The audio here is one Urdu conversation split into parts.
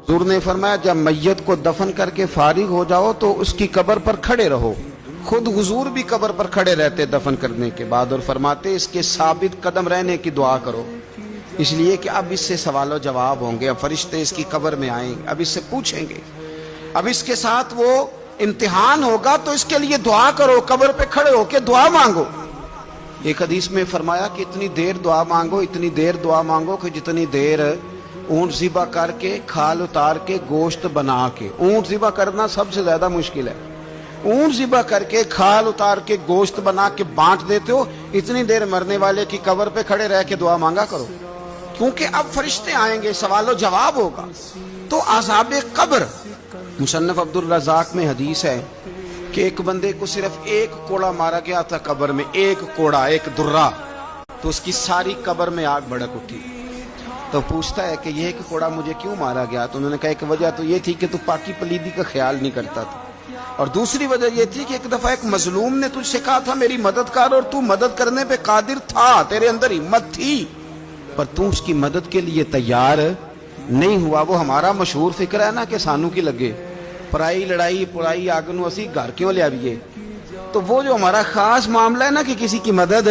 حضور نے فرمایا جب میت کو دفن کر کے فارغ ہو جاؤ تو اس کی قبر پر کھڑے رہو. خود حضور بھی قبر پر کھڑے رہتے دفن کرنے کے بعد اور فرماتے اس کے ثابت قدم رہنے کی دعا کرو، اس لیے کہ اب اس سے سوال و جواب ہوں گے، اب فرشتے اس کی قبر میں آئیں گے، اب اس سے پوچھیں گے، اب اس کے ساتھ وہ امتحان ہوگا، تو اس کے لیے دعا کرو، قبر پہ کھڑے ہو کے دعا مانگو. ایک حدیث میں فرمایا کہ اتنی دیر دعا مانگو، اتنی دیر دعا مانگو کہ جتنی دیر اونٹ ذبح کر کے کھال اتار کے گوشت بنا کے، اونٹ ذبح کرنا سب سے زیادہ مشکل ہے، اونٹ ذبح کر کے کھال اتار کے گوشت بنا کے بانٹ دیتے ہو، اتنی دیر مرنے والے کی قبر پہ کھڑے رہ کے دعا مانگا کرو، کیونکہ اب فرشتے آئیں گے، سوال و جواب ہوگا. تو عذاب قبر، مصنف عبد الرزاق میں حدیث ہے کہ ایک بندے کو صرف ایک کوڑا مارا گیا تھا قبر میں، ایک کوڑا، ایک درہ، تو اس کی ساری قبر میں آگ بھڑک اٹھی. تو پوچھتا ہے کہ یہ ایک کوڑا مجھے کیوں مارا گیا؟ تو انہوں نے کہا ایک وجہ تو یہ تھی کہ تو پاکی پلیدی کا خیال نہیں کرتا تھا، اور دوسری وجہ یہ تھی کہ ایک دفعہ ایک مظلوم نے تجھ سے کہا تھا میری مدد کر، اور تو مدد کرنے پہ قادر تھا، تیرے اندر ہمت تھی، پر تو اس کی مدد کے لیے تیار نہیں ہوا. وہ ہمارا مشہور فکر ہے نا کہ سانو کی لگے، پرائی لڑائی پرائی آگنو اسی گھر کیوں لے آئیے. تو وہ جو ہمارا خاص معاملہ ہے نا کہ کسی کی مدد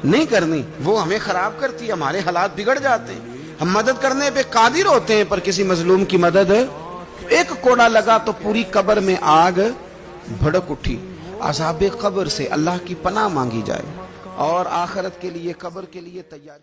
نہیں کرنی، وہ ہمیں خراب کرتی ہے، ہمارے حالات بگڑ جاتے ہیں. ہم مدد کرنے پہ قادر ہوتے ہیں پر کسی مظلوم کی مدد، ایک کوڑا لگا تو پوری قبر میں آگ بھڑک اٹھی. عذاب قبر سے اللہ کی پناہ مانگی جائے اور آخرت کے لیے، قبر کے لیے تیار.